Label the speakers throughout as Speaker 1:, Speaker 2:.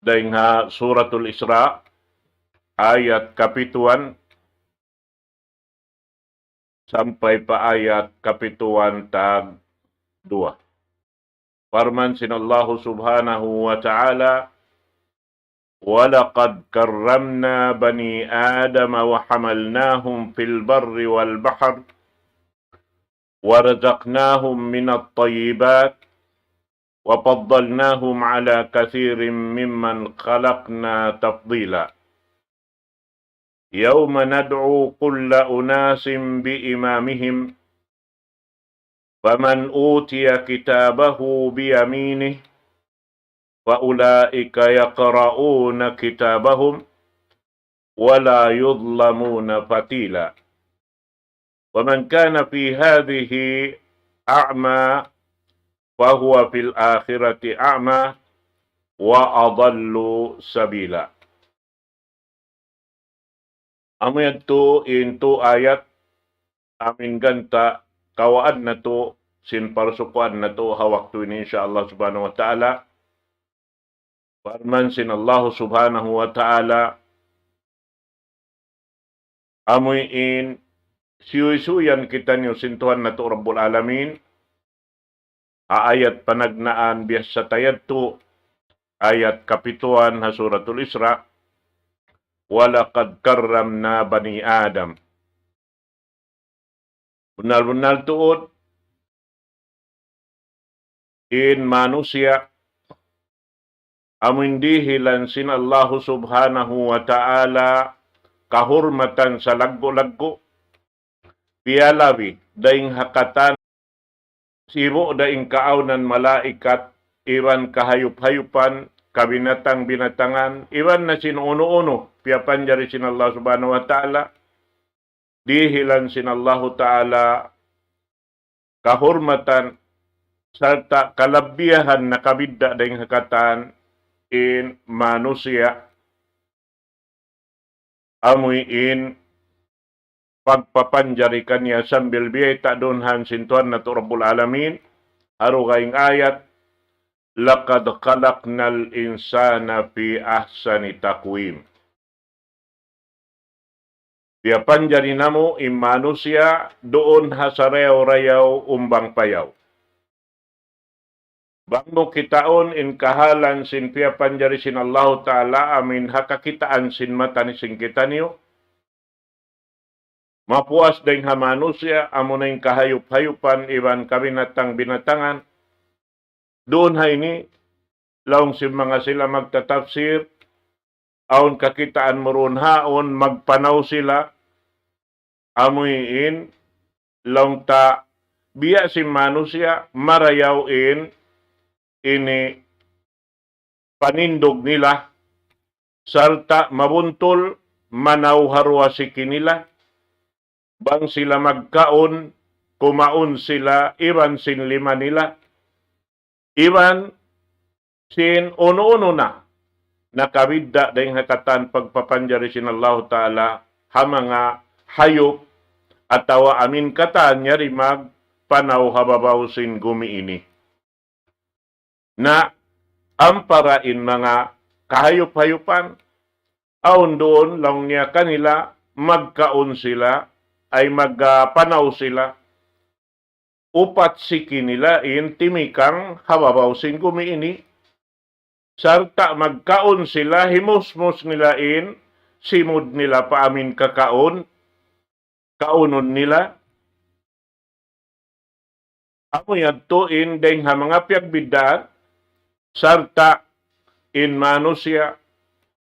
Speaker 1: daing ha Suratul Isra ayat kapituan sampai pa ayat kapituan tag 2. Farman sinallahu subhanahu wa ta'ala, وَلَقَدْ كَرَّمْنَا بَنِي آدَمَ وَحَمَلْنَاهُمْ فِي الْبَرِّ وَالْبَحْرِ وَرَزَقْنَاهُمْ مِنَ الطَّيِّبَاتِ وَفَضَّلْنَاهُمْ عَلَى كَثِيرٍ مِّمَّنْ خَلَقْنَا تَفْضِيلًا يَوْمَ نَدْعُو كُلَّ أُنَاسٍ بِإِمَامِهِمْ فَمَنْ أُوتِيَ كِتَابَهُ بِيَمِينِهِ فَأُولَئِكَ يَقْرَؤُونَ كِتَابَهُمْ وَلَا يُظْلَمُونَ فَتِيلًا وَمَنْ كَانَ فِي هَذِهِ أَعْمَى فَهُوَ فِي الْآخِرَةِ أَعْمَى وَأَضَلُّ سَبِيلًا. Amin to into ayat amin ganta kawaan na to sin parsukuan na to hawak to ini insyaallah subhanahu wa ta'ala. Farman sin Allah subhanahu wa ta'ala amuin siyusuyan kita niyo sintuhan na to Rabbul Alamin. Ayat panagnaan biasa tayad to ayat kapituan ha Suratul Isra. وَلَقَدْ كَرَّمْنَا بَنِي آدَمَ. Benar-benar tuod in manusia amin dihilan sin Allah subhanahu wa ta'ala kahurmatan sa laggo-laggo pialawi daing hakatan sibo daing kaaunan malaikat iwan kahayup-hayupan kabinatang-binatangan iwan na sin uno-uno piapan jari sin Allah subhanahu wa ta'ala dihilan sin Allah ta'ala kahormatan serta kalabihan na kabidda daing hakatan in manusia amuin pagpapanjarikan niya sambil biyay ta'dunhan sintuan na to Rabbul Alamin harugaing ayat laqad khalaqnal insana fi ahsani taqwim. Dia panjari namo im manusia doon hasarew-rayaw umbang payaw. Bangmo kitaon in kahalan sin pia panjari sin Allah Ta'ala amin hakakitaan sin mata ni sin kita niyo. Mapuas ding ha manusia amunaing kahayup-hayupan iban kabinatang-binatangan. Doon ha ini laong sin mga sila magtatafsir aon kakitaan moron haon magpanaw sila amuin long ta biya si manusia marayaw ini panindog nila sarta mabuntol manawharwa si kinila bang sila magkaon kumaon sila iban sin lima nila iban sin uno-uno na nakabidda dahing hakatan pagpapanjari sin Allah Ta'ala ha mga hayop atawa amin katan nyari mag panaw hababaw sin gumiini. Na amparain mga kahayop-hayupan aon doon lang niya kanila magkaon sila ay magpanaw sila upat siki nila in timikang hababaw sin gumiini sarta magkaon sila himusmos nila in simod nila paamin kakaon kaunon nila amoy adto in deng ha mga piagbidaan sarta in manusia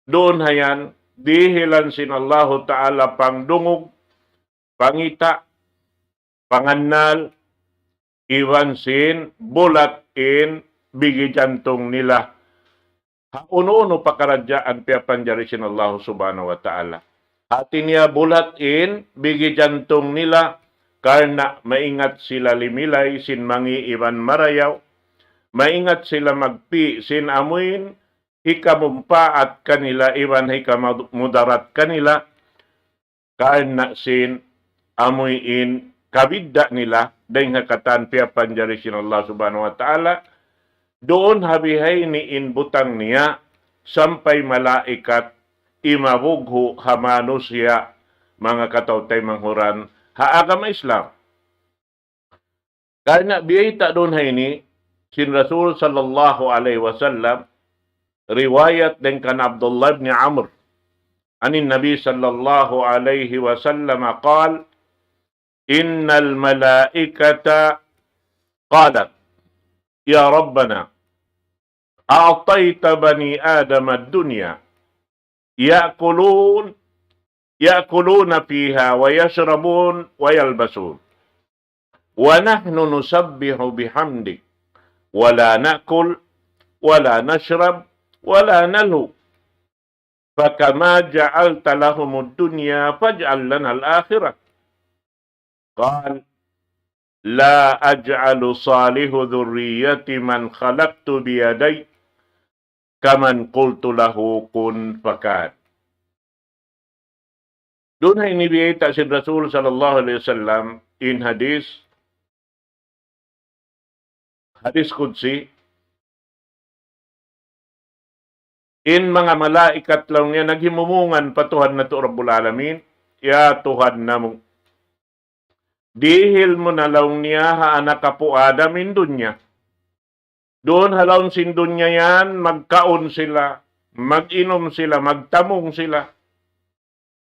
Speaker 1: doon hayan dihilan sin Allah Ta'ala pangdungog pangita pangannal iwan sin bulat in bigi jantong nila uno-uno pakaradyaan piapanjari sin Allah subhanahu wa ta'ala. Hati niya bulat in bigi jantong nila karena maingat sila limilay sin mangi iban marayaw maingat sila magpi sin amuin hikamumpa at kanila iban hikamudarat kanila karena sin amuin kabidda nila dahil hakatan piapanjari sin Allah subhanahu wa ta'ala doon habihay ni inbutang niya sampay malaikat imabugho hamanusya mga katawtay manghuran haagama Islam. Kaya biyayta doon ni sin Rasul sallallahu alaihi wasallam riwayat din kan Abdullah ibn Amr anin Nabi sallallahu alaihi wasallam qal innal malaikata qalat ya Rabbana a'tayta bani Adam ad-dunya ya'kuluna fiha wa yashrabun wa yalbasun wa nahnu nusabbihu bihamdik wa la na'kul wa la nashrab wa la nalhu fakama ja'alta lahum ad-dunya faj'al lana al-akhirah qala la aj'alu salihu dhurriyyati man khalaqtu biyaday kaman qultu lahu kun fakan. Doon ay inibiyita si Rasul sallallahu alaihi wasallam in hadis Qudsi, in mga malaikat lang niya naghimumungan patuhan na to Rabbul Alamin, ya Tuhan namong dihil mo na lang niya haanak kapo Adam in dunya. Doon halaon sin dunya yan, magkaon sila, mag-inom sila, magtamong sila.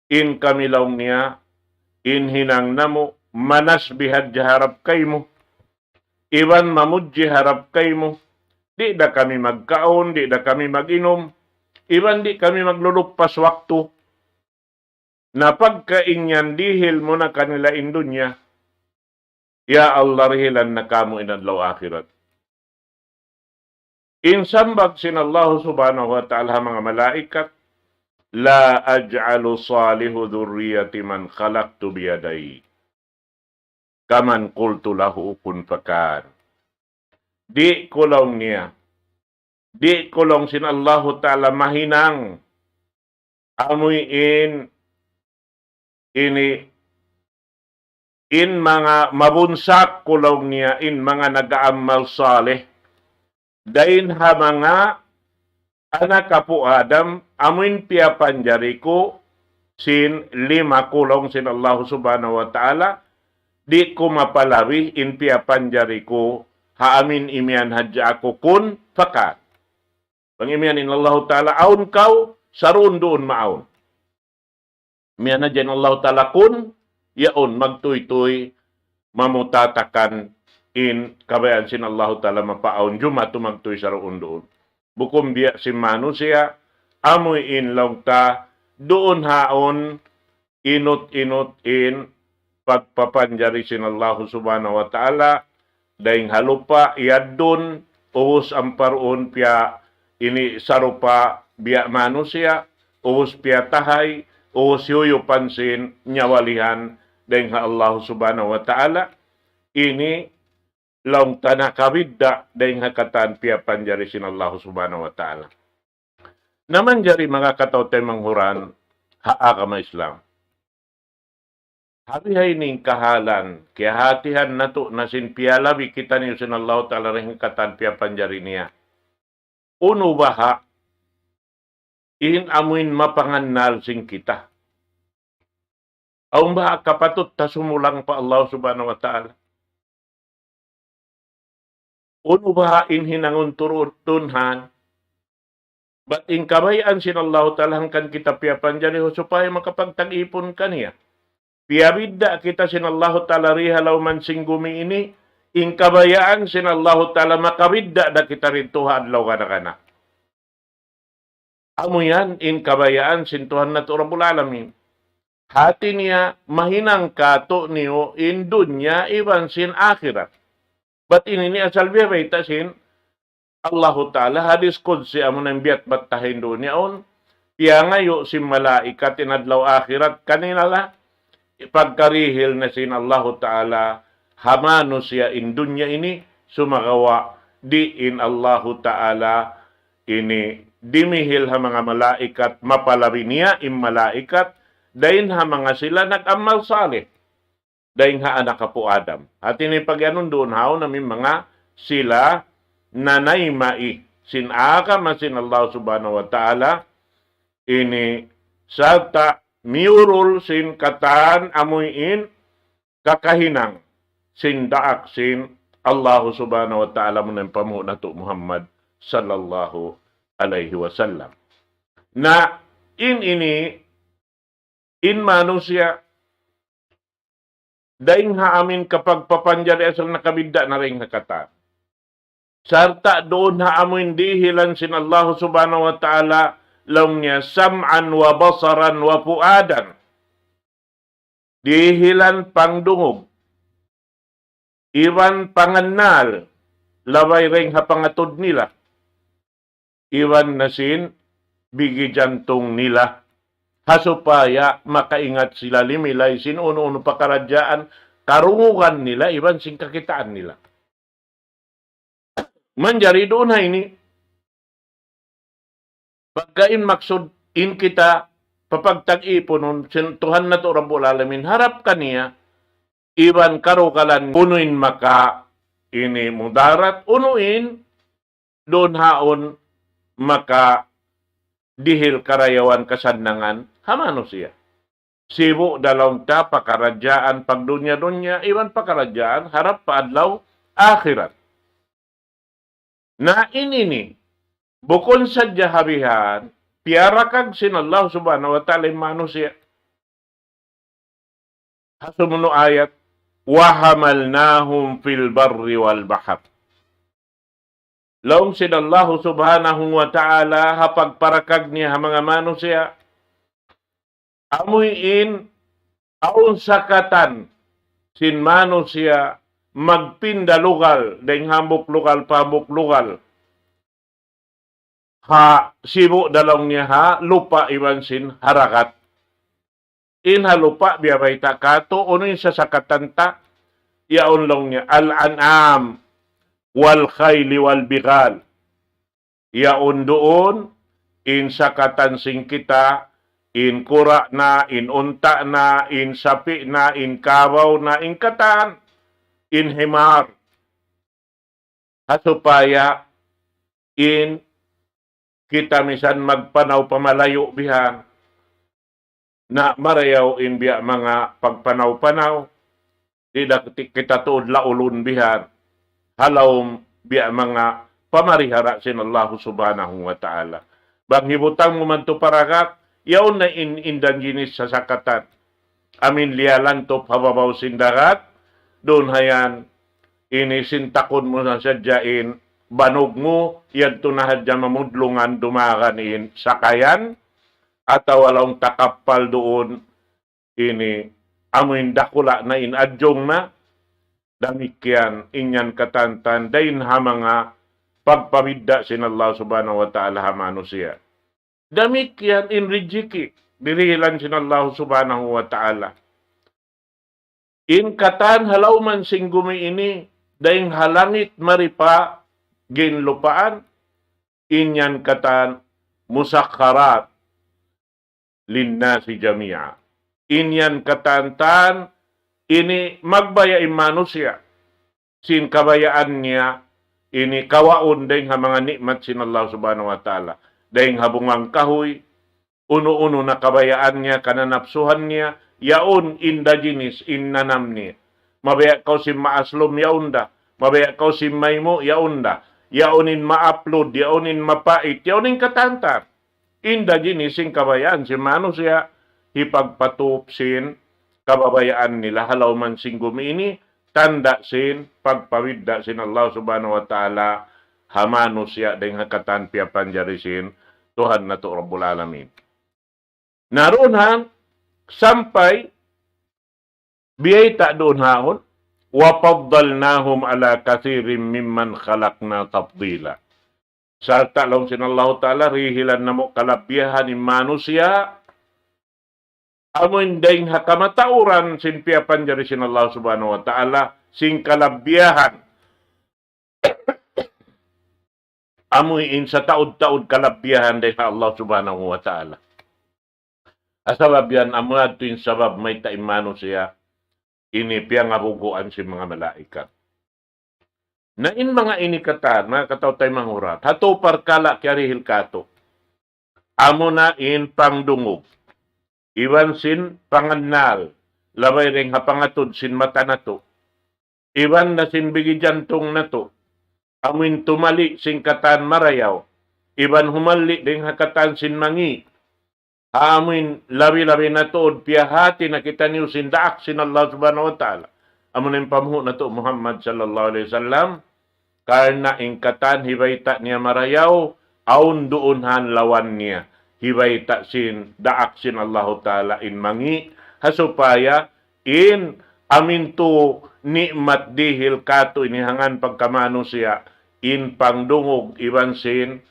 Speaker 1: In kami lang niya, in hinang namo, manas bihad harap kay mo. Iwan mamudji harap kay mo. Di da kami magkaon, di da kami mag-inom. Iwan di kami maglulukpas waktu. Na pagkainyan dihil mo na kanila in dunya. Ya Allah rihilan na kamo inadlaw akhirat. Insambag sin Allah subhanahu wa ta'ala mga malaikat, la aj'alu salihu dhurriyyati man khalaqtu biyaday. Kaman qultu lahu kun fakan. Di kulong niya. Di kulong sin Allah ta'ala mahinang. Amuyin in mga mabunsak kulong niya, in mga nag-aamal saleh. Dain ha mga anak kapo Adam, amuin pia panjari ko sin 5 kulong sin Allah subhanahu wa ta'ala, di ko mapalawi in pia panjari ko haamin imian hadja ako kun fakat. Pangimian in Allah ta'ala, aun kau, sarun doon maaun. Mian na dyan Allah ta'ala kun, yaon magtuy-tuy, mamutatakan in kabayan sin Allah ta'ala mapaon juma tumagtoy sa roon doon. Bukom biya si manusia, amoy in lang ta, doon haon, inot-inot in, pagpapanjari sin Allah subhanahu wa ta'ala, daing halupa, iyad doon, uwos ang paroon piya, ini sarupa biya manusia, uwos piya tahay, uwos yuyo pansin, nyawalihan, daing ha Allah subhanahu wa ta'ala, ini laung tanah kabidda daing hakatan pia panjari sin Allah subhanahu wa ta'ala. Naman jari mga katawtay manghuran, haagama Islam. Habihay ning kahalan, kaya hatihan na to na sin pialabi kita niyo sin Allah ta'ala rin hakatan pia panjari niya. Uno baha, in amuin mapangannal sing kita. Aung baha kapatut tasumulang pa Allah subhanahu wa ta'ala. Uno ba hinangon turunhan? Ba't in kabayan sin Allah ta'ala hangkan kita piyapan dyan supaya makapagtag-ipon kaniya. Piyabidda kita sin Allah ta'ala rihalaw man singgumi ini, in kabayaan sin Allah ta'ala makabidda da kita rin tuha adlaw kana. Amo yan, in kabayaan sin Tuhan na Rabbul Alamin. Hati niya mahinang kato niyo in dunya iban sin akhirat. But ini asal biya sin Allah Ta'ala hadis Qudsi amon ang biyat batahin doon niya on. Piya ngayo si malaikat inadlaw akhirat kanina la ipagkarihil na sin Allah Ta'ala hamano siya in dunya ini sumagawa di in Allah Ta'ala ini dimihil ha mga malaikat mapalabi niya in malaikat dahin ha mga sila nag-amal salih. Daing ha anak po Adam. At ini pagyanon doon hao namin mga sila nanaymai sinaka masin Allah subhanahu wa ta'ala, ini sarta miurul sin katan amuin kakahinang sin daak sin Allah subhanahu wa ta'ala menempamu natu Muhammad sallallahu alaihi wasallam. Na ini in manusia daing haamin kapag papanjari asal nakabidda na ring nakata. Sarta doon haamin dihilan sin Allah subhanahu wa ta'ala laum niya sam'an wa basaran wa fuadan. Dihilan pangdungog. Iwan panganal. Laway ring hapangatod nila. Iwan nasin bigi jantong nila. Hasupaya makaingat sila limilay sin uno-uno pakaradyaan karungugan nila iban sing kakitaan nila. Manjari doon na ini pagkain maksud in kita papagtag-iponon sin Tuhan na to Rabbul Alamin harap kaniya iban karukalan unuin maka ini mudarat unuin doon haon maka dihil karayawan kasandangan hamano siya. Sibo dalawang ta pakaradyaan pagdunya-dunya iwan pakaradyaan harap paadlaw akhirat. Na ini bukon sa jahabihan piarakag sin Allah subhanahu wa ta'ala manusia. Hasumuno ayat wa hamalnahum fil barri wal bahr. Laung sin Allah subhanahu wa ta'ala hapagparakag niya mga manusia amuin aun sakatan sin manusia magpindalugal deng hambuk lugal pambuk lugal ha sibo dalong niya ha lupa iwan sin harakat in ha lupa biyabay takato uno sa sakatan ta yaon long niya al-an'am wal khayli wal bighal. Yaon doon, in sakatan sing kita, in kura na, in unta na, in sapi na, in kawaw na, in katan, in himar. Hasupaya, in kita misan magpanaw pamalayo bihan, na marayaw in biya mga pagpanaw-panaw, di kita tuod laulun bihan, halawm biya mga pamarihara sin Allah subhanahu wa ta'ala. Bang hibutang mo man to paragat, yaon na indan ginis sa sakatan. Amin lialan to pababaw sindagat, doon hayan inisintakon mo na sadyain, banog mo, yan to na hadya mamudlungan dumakanin sakayan, at walong takapal doon, ini amin dakula na inadyong na, damikyan inyan katantan dain ha mga pagpamidda sin Allah subhanahu wa ta'ala ha manusia. Damikyan in rijiki dirihilan sin Allah subhanahu wa ta'ala. In katan halaw man sing gumi ini daing halangit maripa ginlupaan inyan katan musakharat linnasi jami'a. Inyan katantan ini magbayain manusia. Sin kabayaan niya, ini kawaon dahing ha mga nikmat sin Allah subhanahu wa ta'ala. Dahing habungang kahoy, uno-uno na kabayaan niya, kananapsuhan niya, yaon inda jinis, innanam niya. Mabaya kau si maaslom, yaunda. Mabaya kau si maymo, yaunda. Yaonin ma-upload, yaonin mapait, yaonin katantar. Inda jinis sin kabayaan si manusia, hipagpatupsin, kababayaan nila halaw man singgumi ini tanda sin pagpawidda sin Allah subhanahu wa ta'ala hamano siya deng hakatan pia panjarisin Tuhan na to Rabbul Alamin. Naroon han sampai biyay ta doon haon wa faddalnahum ala kathirin mimman khalaqna tafdila. Sarta law sin Allah ta'ala rihilan namo kalapihan ni manusia amun daing hakamatauran sin pia panjari sin Allah subhanahu wa ta'ala sing kalabiyahan amoy in sa taod-taod kalabiyahan dahil Allah subhanahu wa ta'ala. Asabab yan amad tuin sabab may taimano siya ini pia ngabuguan si mga malaikat. Na in mga inikatan, mga katawtay mangurat, hato parkala kiarihil kato, amo na in pangdungog, iwan sin pangannal, labay ring hapangatod sin mata na to, iwan na sin bigi jantong na to, amin tumali sin katan marayaw, iban humali ding hakatan sin mangi, amin labi-labi na tuod piyahati na kita niyo sin daak sin Allah subhanahu wa ta'ala. Amun yung pamuho na to Muhammad sallallahu alaihi wasallam, karna ingkatan hibayta niya marayaw, aun doonhan lawan niya. Hibayta sin daak sin Allah ta'ala in mangi, hasupaya in aminto nikmat dihil kato inihangan pagkamano siya, in pangdungog iban sin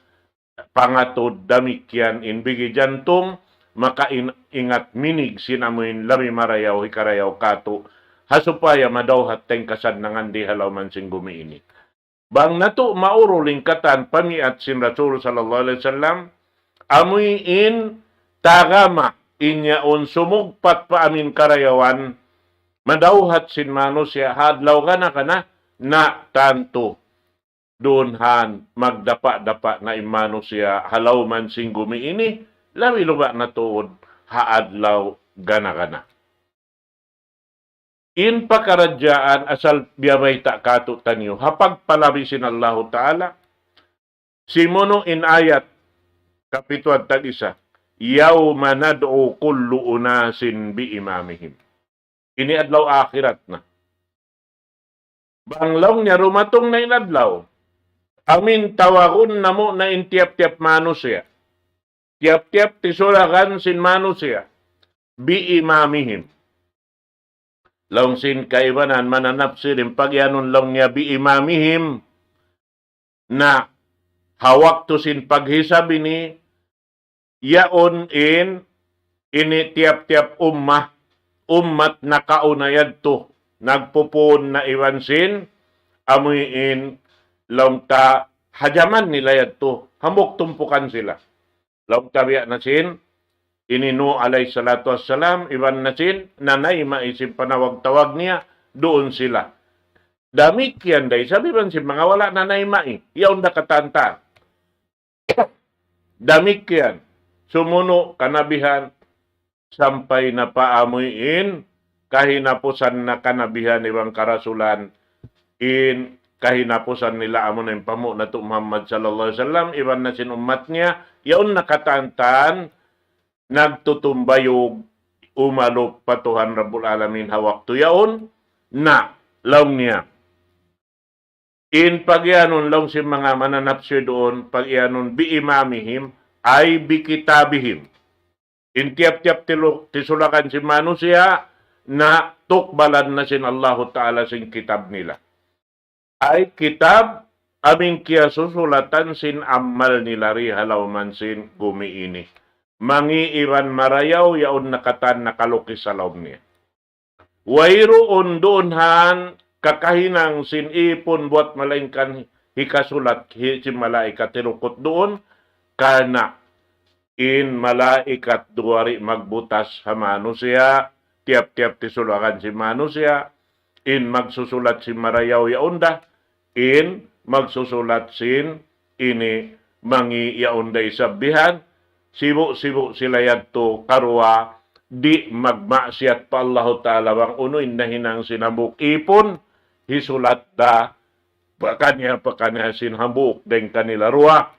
Speaker 1: pangatod damikyan in bigi jantong, makaingat minig sinamuin lami marayaw hikarayaw kato, hasupaya madawhat teng kasad nangan di halaw man sing gumiini. Bang nato mauro lingkatan pamiat sin Rasul sallallahu alaihi wasallam, amoy in tagama inyaon sumugpat pa amin karayawan, madawhat sin manusya hadlaw kana na tanto doonhan magdapa-dapa na imano siya halaw man sing gumiini, lawi luba na tuod haadlaw gana-gana. In pakaradyaan asal biyabay ta kato tanyo, hapag palabisin Allah Ta'ala, simono in ayat kapituad tag-isa, yawma nad'u kullu unasin bi imamihim. Ini adlaw akhirat na. Banglaw niya rumatong na inadlaw, amin tawagon na mo na intiap-tiap manusia. Tiap-tiap tisulakan sin manusia. Bi imamihim. Laung sin kaibanan mananapsirin pagyanon lang niya bi imamihim na hawak to sin paghisab ini yaon in ini tiap-tiap ummat na kaunayad to nagpupun na iwan sin amoy in laung ta hajaman nila yad to hamok tumpukan sila laung tabiya na sin ininu alayhi salatu wassalam, iban na sin, nanay maisip panawag-tawag niya, doon sila. Damik yan day, sabi ban si mga wala nanay mai, yaon na katanta. Damik yan, sumuno kanabihan, sampay na paamuyin, kahinapusan na kanabihan ibang karasulan, in kahinapusan nila amo na yung pamu na to Muhammad sallallahu alaihi wasallam, iban na sin umat niya, yaon na katantan, nagtutumbayog umalop patuhan Rabbul Alamin hawak tuyaon na laong niya. In pagyanon laong si mga mananapsyo doon, pagyanon bi imamihim ay bi kitabihim. In tiap-tiap tisulakan si manusia na tukbalan na sin Allah Ta'ala sin kitab nila. Ay kitab aming kia susulatan sin amal nila rihalaw man sin gumiini. Mangiiwan marayaw yaon nakatan nakalukis sa loob niya. Wayroon doonhan kakahinang sinipon buat malaingkan hikasulat si malaikat tirukot doon kana in malaikat duwari magbutas sa manusia tiap-tiap tisulakan si manusia in magsusulat si marayaw yaonda in magsusulat sin ini mangi yaonda isabihan sibo-sibo sila yadto karwa di magmaksiyat pa Allah Ta'ala wang unoy na hinang sinambuk ipon hisulat da pakanya sinambuk den kanila ruwa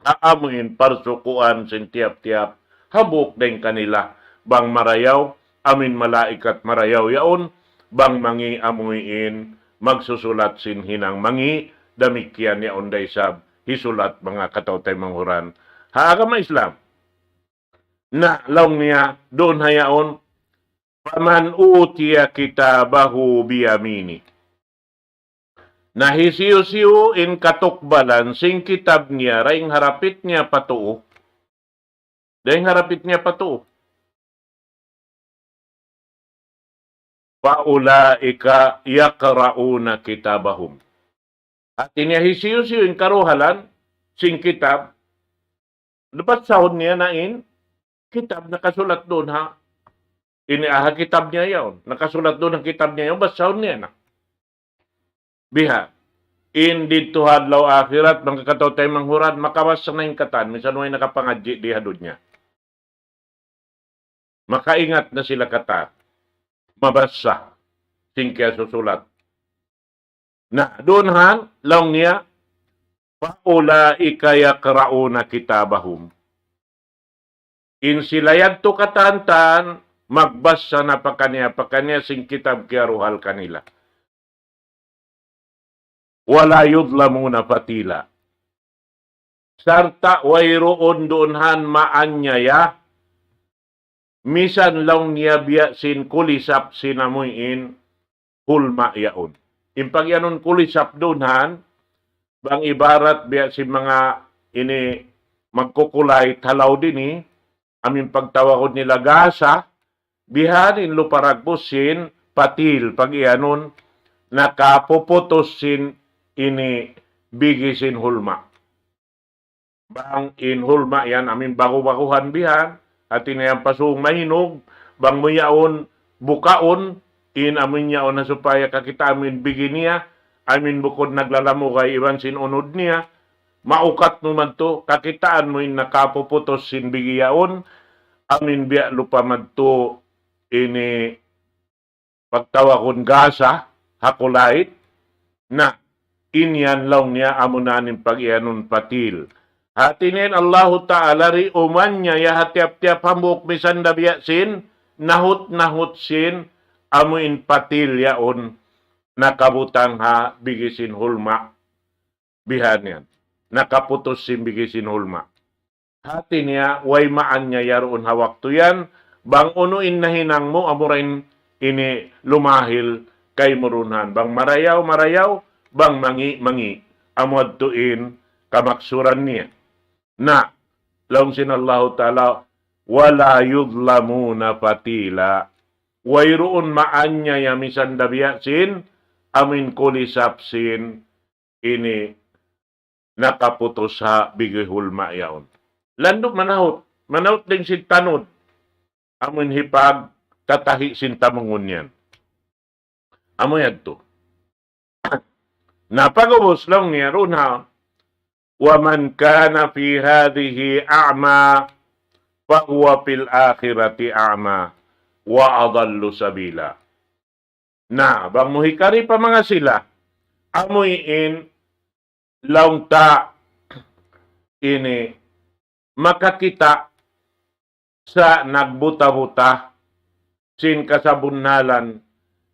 Speaker 1: aamuin parsukuan sin tiap-tiap habuk den kanila bang marayaw amin malaikat marayaw yaon bang mangi amuin magsusulat sin hinang mangi damikyan yaon daysab hisulat mga katawtay manghuran haagama Islam na laong niya doon hayaon paman utiya kitabahu biyamini na hisiyo-siyo in katukbalan sing kitab niya raing harapit niya patuo daing harapit niya patuo paulaika yakrauna kitabahum at niya hisiyo-siyo in karuhalan sing kitab dapat sahod niya na in kitab nakasulat doon ha. Iniaha kitab niya yun. Nakasulat doon ang kitab niya yun. Bas sahod niya na. Biha. in dito hadlaw akhirat, magkakataw tayo manghurat, makawas na yung katan, minsan may nakapangadji di hadod niya. Makaingat na sila katan, mabasa, singkya susulat. Na doon han, laong niya, paulaika yakrauna kitabahum. In sila yadto katantan, magbasa na pakanya sing kitab kiaruhal kanila. Wala yudlamuna fatila. Sarta wayroon doonhan maanyaya, misan lang niya biya sin kulisap sinamuin hulma yaon. Impag yanon kulisap doonhan, bang ibarat biya si mga ini magkukulay talaw din aming pagtawag nila gasa, bihanin luparagbusin patil pag iyanon nakapuputosin ini bigisin hulma. Bang in hulma yan amin bago-baguhan bihan at inayang pasung mahinog bang muyaon bukaon in amin yaon na supaya kakita amin bigin niya amin bukod naglalamo kay iwan sin unod niya maukat naman to kakitaan mo in nakapuputos sin bigiyaon amin biya lupa madto ini pagtawakon gasa hakulait na inyan lang niya amunanin pag-ianon patil. Hatinin Allahu Ta'ala ri umanya ya hatiap-tiap hambuk misan dabiyasin nahut-nahut sin amuin patil yaon nakabutang ha bigisin hulma bihan yan. Nakaputos sin bigisin hulma. Hati niya way maan niya yaroon hawak to yan bang unuin na hinang mo amurin ini lumahil kay murunhan. Bang marayaw, bang mangi, amod tuin kamaksuran niya. Na, laong sinallahu ta'ala, wala yudlamuna patila. Wayroon maanya yamisan dabiyasin, amin kulisapsin, ini nakaputos sa bigihulma yaon. Landok manahot din si tanod, amin hipag tatahi sin tamungon yan. Amo yadto. Napagubos lang niya ron ha. وَمَنْ كَانَ فِي هَذِهِ أَعْمَى فَهُوَ فِي الْآخِرَةِ أَعْمَى وَأَضَلُّ سَبِيلًا. Na, bang muhikari pa mga sila, amuyin laung ta ini makakita sa nagbuta-buta sin kasabunalan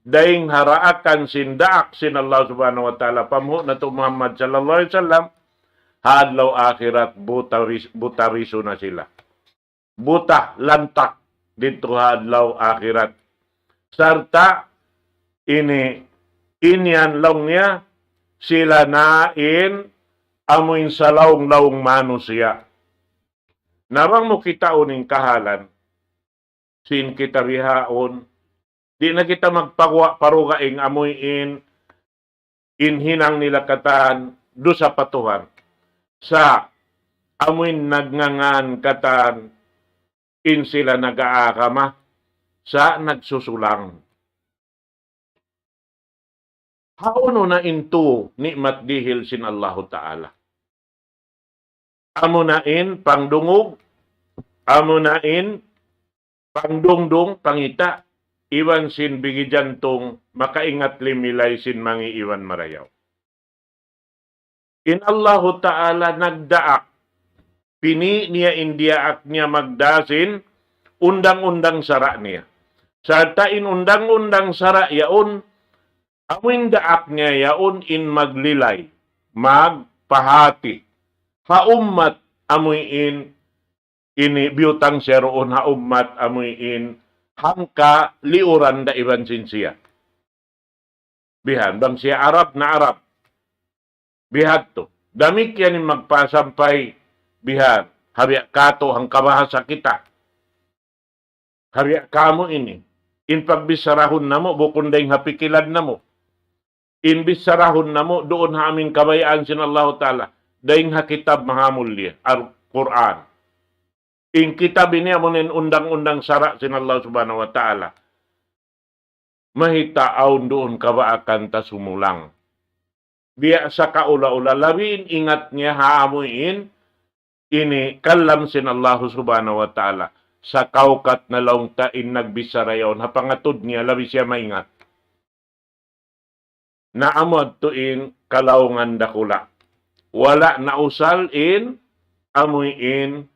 Speaker 1: daing haraakan sindaak sin Allah subhanahu wa ta'ala pamuho na to Muhammad sallallahu alaihi wasallam hadlaw akhirat buta riso na sila. Buta lantak dito hadlaw akhirat. Sarta inyan lang niya sila nain amuin sa laong manusia. Narang mo kita uning kahalan sin kita rihaon di na kita magparugaing amuyin inhinang nila katan do sa patuhan. Sa amuin nagngangan katan in sila nag-aakama sa nagsusulang. Hauno na into nikmat dihil sin Allahu Ta'ala. Amo nain pangdungog, amo nain pangdungdung pangita, iwan sin bigijantong makaingat limilay sin mangi iwan marayaw. In Allahu Ta'ala nagdaak, pini niya indiaak niya magdasin, undang-undang sara niya. Sa tain undang-undang sara yaon, amuin daak niya yaon in maglilay, magpahati, haummat amuin ini biutang seroon haummat amuin hangka liuran da iban sinsiya. Bihan, bang siya Arab na Arab. Bihat to. Damik yan yung magpasampay bihan. Habiak kato ang kabahasa kita. Habiak kamo ini. In pagbisarahon na mo, bukon dahing hapikilan na mo. In bisarahon na mo, doon ha aming kabayaan sin Allah Ta'ala. Dahing hakitab mahamulya, Al-Quran. In kitab ini amunin undang-undang sara sin Allah Subhanahu wa Ta'ala. Mahitaaon doon kabaakan ta sumulang. biya sa kaula-ula, labin ingat niya haamuin, ini kalam sin Allah subhanahu wa ta'ala. Sa kaukat na laong tain nagbisarayon, hapangatod niya, labi siya maingat. Naamod tuin kalaungan dakula. Wala na usal in, amuin,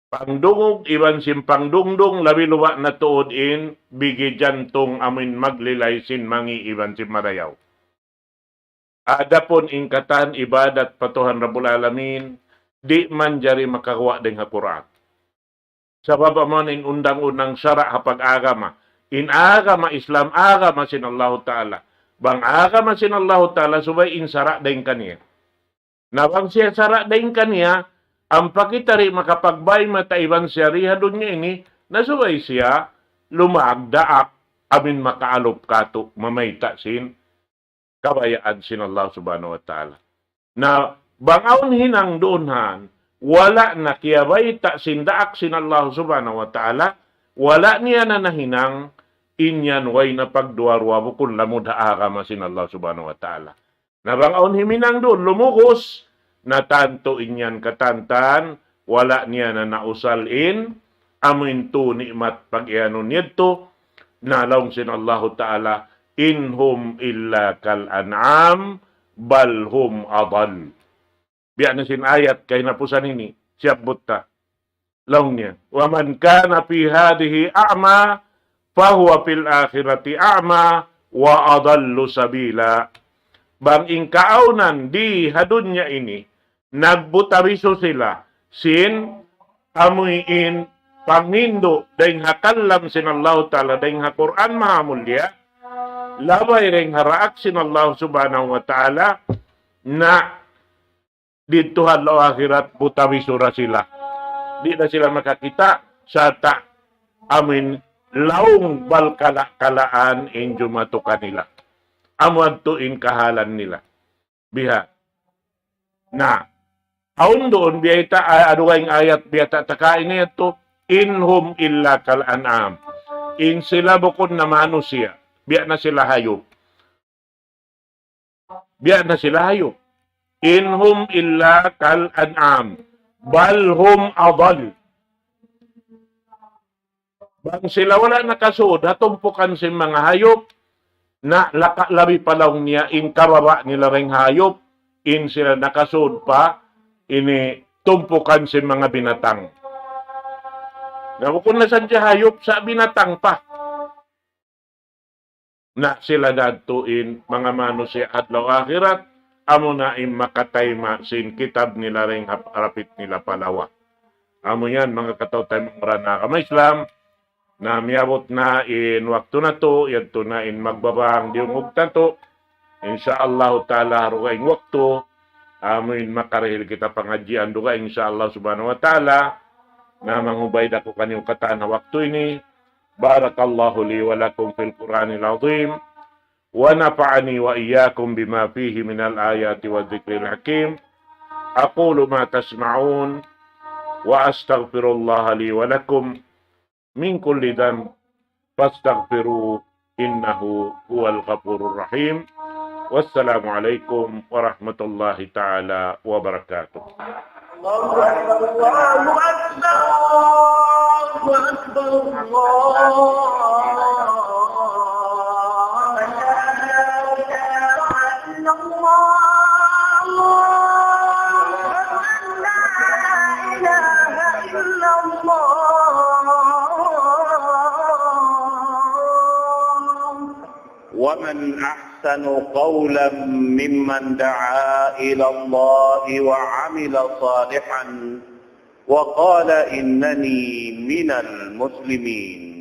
Speaker 1: pangdungog, iban simpang dungdung, labi luwa na tuod in, bigi jantong amin maglilay sin mangi iban sim marayaw. Adapon ingkatan ibadat patuhan Rabbul Alamin, di man jari makakuha ding Quran. Sabab man in undang-undang syara hapag agama. In agama Islam, agama sin Allah Ta'ala. Bang agama sin Allah Ta'ala, subay in syara ding kaniya. Nabang siya syara ding kaniya, ang pakitari makapagbay mataiban siya rihadon niya ini, nasubay siya lumagdaak, amin makaalop kato, mamayta sin, kabayaan sin Allah subhanahu wa ta'ala. Na bangaon hinang doonhan, wala na kiyabay ta sindaak sin Allah subhanahu wa ta'ala, wala niya na nahinang inyan way na pagduarwa bukun lamud haagama sin Allah subhanahu wa ta'ala. Na bangaon himinang doon, lumugos, na tanto inyan katantan, wala niya na nausalin, amin to nikmat pag-iano nito, na laong sin Allah ta'ala, inhum illa kal an'am bal hum adal. Biya na sin ayat kay napusan ini siya butta laong niya, wa man kana fi hadhihi a'ma fahuwa fil akhirati a'ma wa adallu sabila. Bang ingkaunan di hadunya ini nagbutariso sila sin amuin pangindo daing hakallam sin Allah ta'ala daing ha Quran mahamulya labay ring haraak sin Allah subhanahu wa ta'ala na dito halaw akhirat butawisura sila. Di na sila makakita sa ta amin laong balkala-kalaan injo matuka nila. Amuad tuin kahalan nila. Biha. Na, aun doon biyata adugaing ayat biyata takain niya to inhum illa kal an'am. In sila bukod na manusia. Biya na sila hayop. Biya na sila hayop. Inhum illa kal an'am. Bal hum adal. Bang sila wala nakasuod, hatumpukan si mga hayop, na labi palaw niya, in kababa nila ring hayop, in sila nakasuod pa, ini tumpukan si mga binatang. Nabukon na sadya hayop sa binatang pa. Na sila datuin mga manusia adlaw akhirat, amo na makatayma sin kitab nila ring rapit nila palawa. Amo yan mga kataw-tay mga kama Islam, na miabot na in waktu na to, yadto na in magbabang diungog na to, insyaallah ta'ala harugaing waktu, amo in makarihil kita pangajian duga, insyaallah subhanahu wa ta'ala, na manghubay dako kaniyong kataan na waktu ini. Barakallahu li wa lakum fil Qur'anil azim, wa nafa'ani wa iyyakum bima fihi minal ayati wa dhikril hakim. Aqulu ma tasma'un wa astaghfirullah li wa lakum min kulli dhanb fastaghfiru innahu huwal ghafurur rahim. Wassalamu alaikum warahmatullahi ta'ala wabarakatuh. Allahu Akbar, Allahu Akbar, Allahu
Speaker 2: ومن أحسن قولا ممن دعا إلى الله وعمل صالحا وقال إنني من المسلمين.